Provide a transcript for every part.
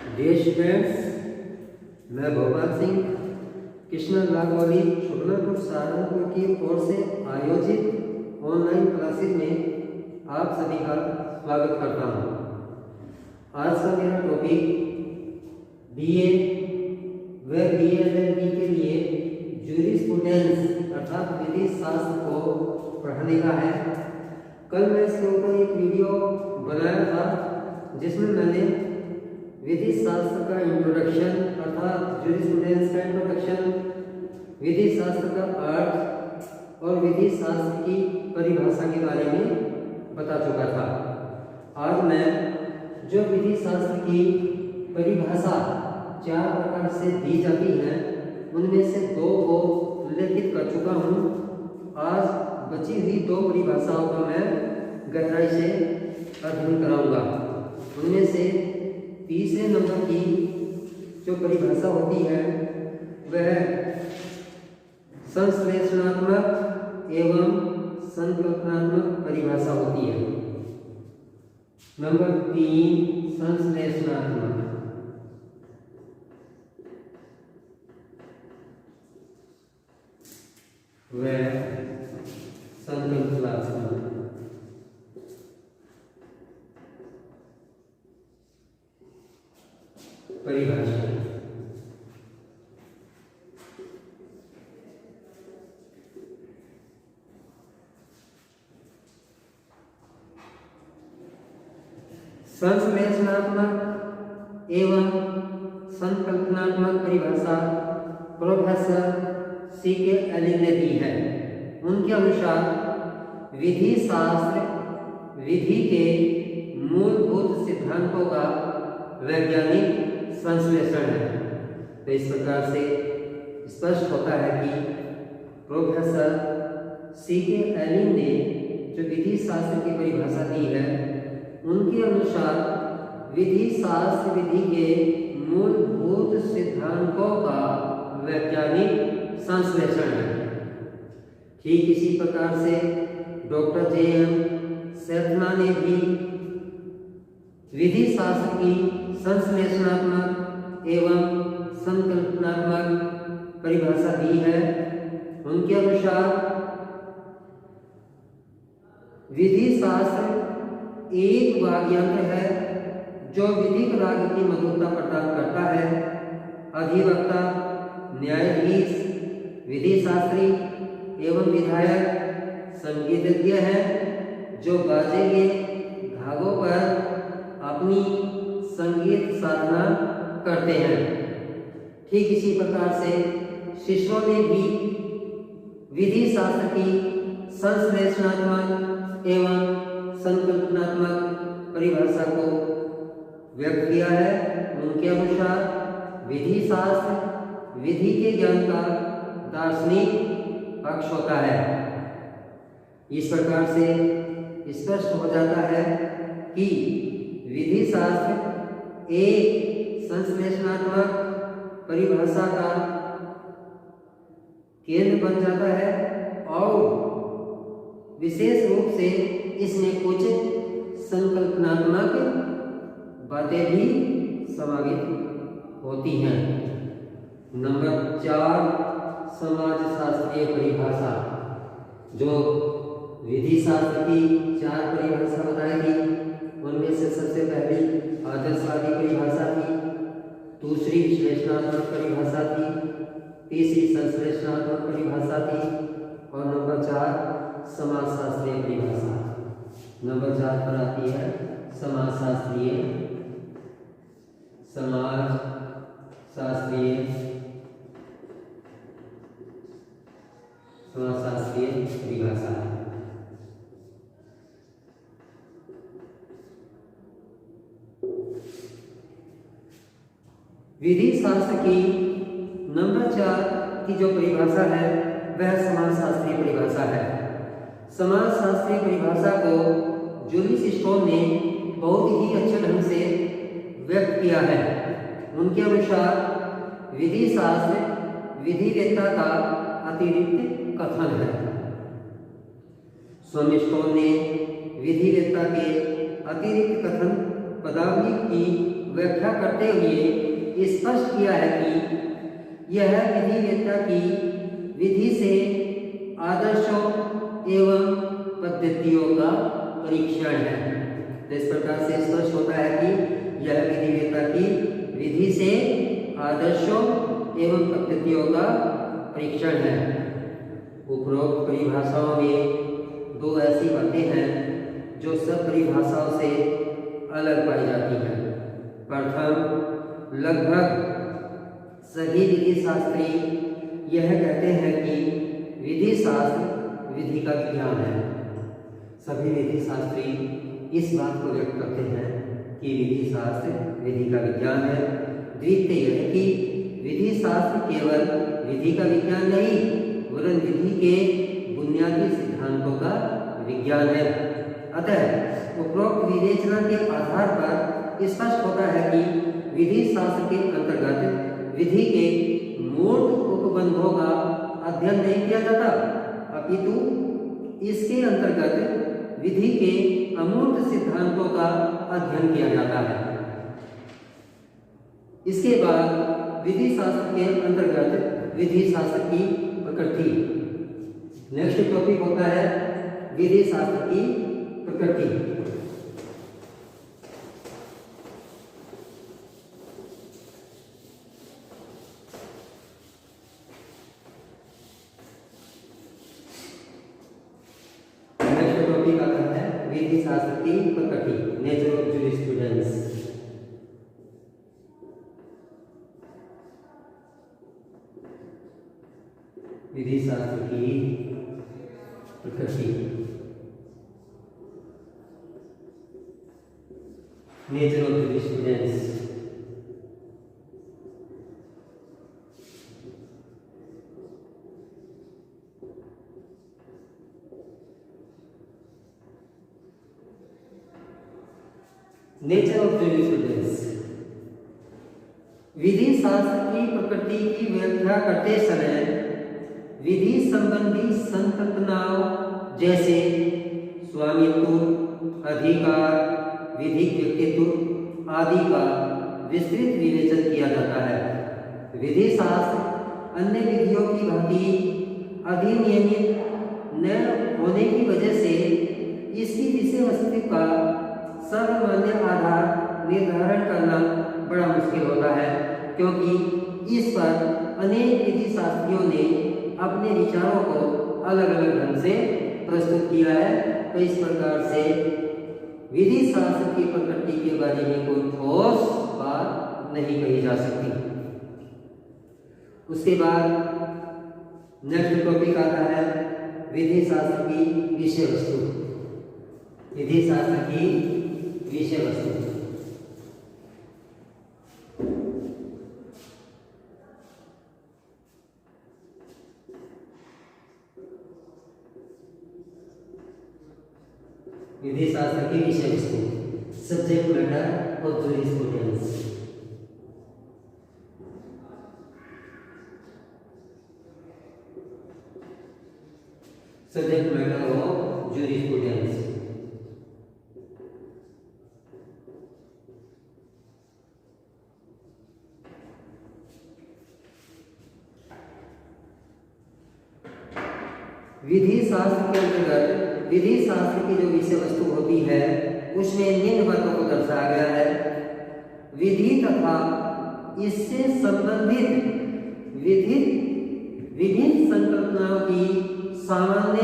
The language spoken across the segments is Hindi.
डियर स्टूडेंट्स, मैं भोपाल सिंह कृष्णा लाखवाली शुक्लापुर सहारनपुर की ओर से आयोजित ऑनलाइन क्लासेज में आप सभी का स्वागत करता हूं। आज का मेरा टॉपिक बीए व बीएलएलबी के लिए जूरिस्प्रूडेंस अर्थात विधि शास्त्र को पढ़ने का है। कल मैं इसके ऊपर एक वीडियो बनाया था जिसमें मैंने विधि शास्त्र का इंट्रोडक्शन अर्थात जूरिस्प्रूडेंस का इंट्रोडक्शन, विधि शास्त्र का अर्थ और विधि शास्त्र की परिभाषा के बारे में बता चुका था। आज मैं जो विधि शास्त्र की परिभाषा 4 प्रकार से दी जाती है उनमें से 2 को उल्लेखित कर चुका हूँ। आज बची हुई 2 परिभाषाओं का मैं गहराई से अध्ययन कराऊंगा। उनमें से तीसरे नंबर की जो परिभाषा होती है वह संश्लेषणात्मक एवं संकल्पनात्मक परिभाषा होती है। नंबर 3 संश्लेषणात्मक। वह संकल्पनात्मक। परिभाषा संश्लेषणात्मक एवं संकल्पनात्मक परिभाषा प्रोफेसर C.K. एलिन ने दी है। उनके अनुसार विधि शास्त्र विधि के मूलभूत सिद्धांतों का वैज्ञानिक संश्लेषण है। तो इस प्रकार से स्पष्ट होता है कि प्रोफेसर C.K. एलिन ने जो विधि शास्त्र की परिभाषा दी है उनके अनुसार विधि शास्त्र विधि के मूलभूत सिद्धांतों का वैज्ञानिक संश्लेषण है। ठीक इसी प्रकार से डॉक्टर J.M. सेथना ने भी विधि शास्त्र की संश्लेषणात्मक एवं संकल्पनात्मक परिभाषा दी है। उनके अनुसार विधि शास्त्र एक वाग्यंत्र है जो विधिक राज्य की मधुरता प्रदान करता है। अधिवक्ता, न्यायाधीश, विधि शास्त्री एवं विधायक संगीतज्ञ हैं जो बाजे के धागों पर अपनी संगीत साधना करते हैं। ठीक इसी प्रकार से शिष्यों ने भी विधि शास्त्र की संश्लेषणात्मक एवं संकल्पनात्मक परिभाषा को व्यक्त किया है। उनके अनुसार विधि शास्त्र विधि के ज्ञान का दार्शनिक पक्ष होता है। इस प्रकार से स्पष्ट हो जाता है कि विधि शास्त्र एक संश्लेषणात्मक परिभाषा का केंद्र बन जाता है और विशेष रूप से इसमें कुछ संकल्पनात्मक बातें भी समावित होती हैं। नंबर 4 समाजशास्त्रीय परिभाषा। जो विधि शास्त्र की 4 परिभाषा बताई थी उनमें से सबसे पहली आदर्शवादी परिभाषा थी, दूसरी विश्लेषणात्मक परिभाषा थी, तीसरी संश्लेषणात्मक परिभाषा थी और नंबर 4 समाजशास्त्रीय परिभाषा। नंबर 4 पर आती है समाजशास्त्रीय परिभाषा। विधि शास्त्र की नंबर 4 की जो परिभाषा है वह समाजशास्त्रीय परिभाषा है। समाजशास्त्रीय परिभाषा को जूलिस स्टोन ने बहुत ही अच्छे ढंग से व्यक्त किया है। उनके अनुसार विधि शास्त्र विधिवेत्ता का अतिरिक्त कथन है। स्वामी स्टोन ने विधिवेत्ता के अतिरिक्त कथन पदावली की व्याख्या करते हुए स्पष्ट किया है कि यह विधिवेत्ता की विधि से आदर्शों एवं पद्धतियों का परीक्षण है। तो इस प्रकार से स्पष्ट होता है कि यह विधिवेत्ता की विधि से आदर्शों एवं पद्धतियों का परीक्षण है। उपरोक्त परिभाषाओं में दो ऐसी बातें हैं जो सब परिभाषाओं से अलग पाई जाती हैं। प्रथम, लगभग सभी विधि शास्त्री यह कहते हैं कि विधि शास्त्र विधि का विज्ञान है। सभी विधि शास्त्री इस बात को व्यक्त करते हैं कि विधि शास्त्र विधि का विज्ञान है। द्वितीय यह है कि विधि शास्त्र केवल विधि का विज्ञान नहीं वरन विधि के बुनियादी सिद्धांतों का विज्ञान है। अतः उपरोक्त विवेचना के आधार पर स्पष्ट होता है कि विधि शास्त्र के अंतर्गत विधि के मूर्त उपबंधों का अध्ययन नहीं किया जाता, अपितु इसके अंतर्गत विधि के अमूर्त सिद्धांतों का अध्ययन किया जाता है। इसके बाद विधि शास्त्र के अंतर्गत विधि शास्त्र की प्रकृति। नेक्स्ट टॉपिक होता है विधि शास्त्र की प्रकृति। नेक्स्ट टॉपिक आता है विधि शास्त्र की प्रकृति, नेचर ऑफ जूरिस्प्रूडेंस। विधि शास्त्र की प्रकृति, nature of jurisprudence. Nature of jurisprudence विधि शास्त्र की प्रकृति की व्याख्या करते समय विधि संबंधी संकल्पनाओं जैसे स्वामित्व, अधिकार, विधिक व्यक्तित्व आदि का विस्तृत विवेचन किया जाता है। विधि शास्त्र अन्य विधियों की भांति अधिनियमित न होने की वजह से इसकी विषय वस्तु का सर्वमान्य आधार निर्धारण करना बड़ा मुश्किल होता है, क्योंकि इस पर अनेक विधि शास्त्रियों ने अपने विचारों को अलग अलग ढंग से प्रस्तुत किया है। तो इस प्रकार से विधि शास्त्र की प्रकृति के बारे में कोई ठोस बात नहीं कही जा सकती। उसके बाद नेक्स्ट टॉपिक आता है विधि शास्त्र की विषय वस्तु। विधि शास्त्र की विषय वस्तु विधि शास्त्र की विषय वस्तु, subject matter of jurisprudence. Subject matter of jurisprudence. विधि शास्त्र के अंतर्गत विधि शास्त्र की जो विषय वस्तु होती है उसमें निम्न बातों को दर्शाया गया है। विधि तथा इससे संबंधित विभिन्न संकल्पनाओं की सामान्य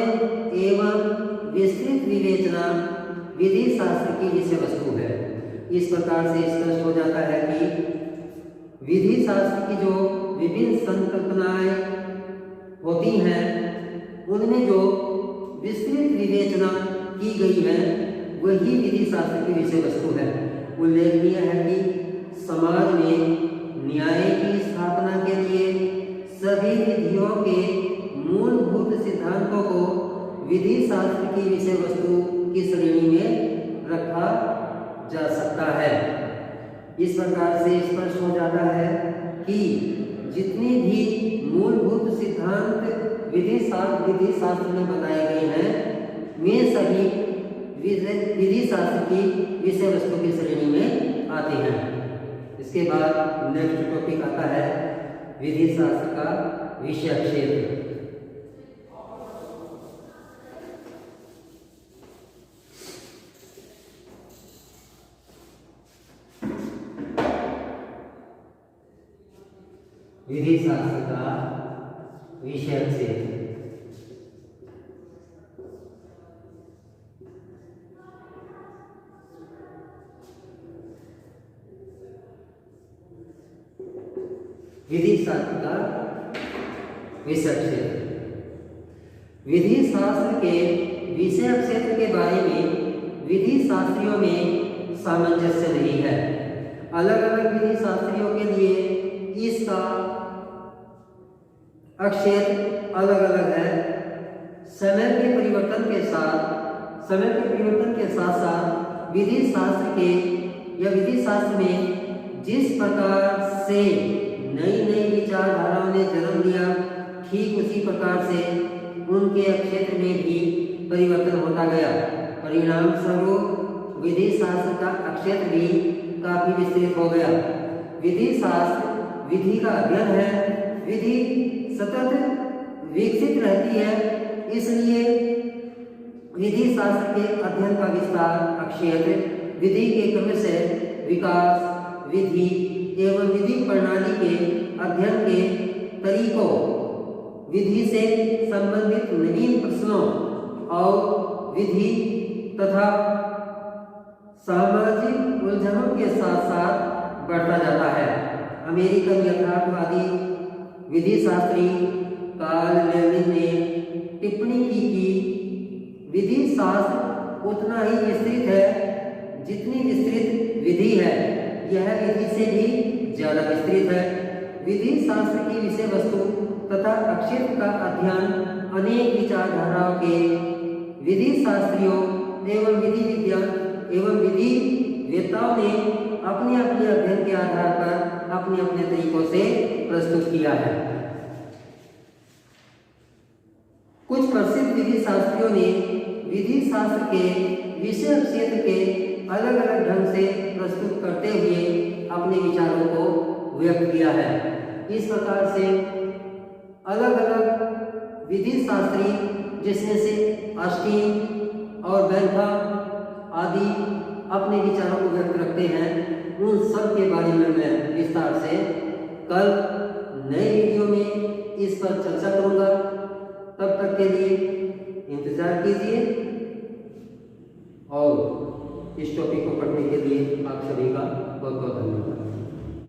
एवं विस्तृत विवेचना विधि शास्त्र की विषय वस्तु है। इस प्रकार से स्पष्ट हो जाता है कि विधि शास्त्र की जो विभिन्न संकल्पनाएं होती हैं उनमें जो विस्तृत विवेचना की गई है वही विधि शास्त्र की विषय वस्तु है। उल्लेखनीय है कि समाज में न्याय की स्थापना के लिए सभी विधियों के मूलभूत सिद्धांतों को विधि शास्त्र की विषय वस्तु की श्रेणी में रखा जा सकता है। इस प्रकार से स्पष्ट हो जाता है कि जितने भी मूलभूत सिद्धांत विधि शास्त्र में बताए गए हैं वे सभी विधि शास्त्र की विषय वस्तु की श्रेणी में आते हैं। इसके बाद नेक्स्ट टॉपिक आता है विधि शास्त्र का विषय क्षेत्र। विधि शास्त्र का विषय क्षेत्र। विधि शास्त्र का विषय क्षेत्र। विधि शास्त्र के विषय क्षेत्र के बारे में विधि शास्त्रियों में सामंजस्य नहीं है। अलग अलग विधि शास्त्रियों के लिए इसका क्षेत्र अलग अलग है। समय के परिवर्तन के साथ साथ विधि शास्त्र में जिस प्रकार से नई नई विचारधाराओं ने जन्म लिया, ठीक उसी प्रकार से उनके क्षेत्र में भी परिवर्तन होता गया। परिणाम स्वरूप विधि शास्त्र का क्षेत्र भी काफी विस्तृत हो गया। विधि शास्त्र विधि का अध्ययन है। विधि सतत विकसित रहती है, इसलिए विधि शास्त्र के अध्ययन का विस्तार क्षेत्र विधि के क्रमशः विकास, विधि एवं विधि प्रणाली के अध्ययन के तरीकों, विधि से संबंधित नवीन प्रश्नों और विधि तथा सामाजिक उलझनों के साथ साथ बढ़ता जाता है। अमेरिकन यथार्थवादी विधि शास्त्री कार्ल लेविन ने टिप्पणी की कि विधि शास्त्र उतना ही विस्तृत है जितनी विस्तृत विधि है। यह विधि से भी ज्यादा विस्तृत है। विधि शास्त्र की विषय वस्तु तथा क्षेत्र का अध्ययन अनेक विचारधाराओं के विधि शास्त्रियों एवं विधि विज्ञान एवं विधि वेत्ताओं ने अपने अपने अध्ययन के आधार पर अपने अपने तरीकों से प्रस्तुत किया है। कुछ प्रसिद्ध विधि शास्त्रियों ने विधि शास्त्र के विषय क्षेत्र के अलग अलग ढंग से प्रस्तुत करते हुए अपने विचारों को व्यक्त किया है। इस प्रकार से अलग अलग विधि शास्त्री जिसमें से अस्टीन और बेंथम आदि अपने विचारों को व्यक्त रखते हैं, उन सब के बारे में मैं विस्तार से कल नए वीडियो में इस पर चर्चा करूंगा। तब तक के लिए इंतजार कीजिए और इस टॉपिक को पढ़ने के लिए आप सभी का बहुत बहुत धन्यवाद।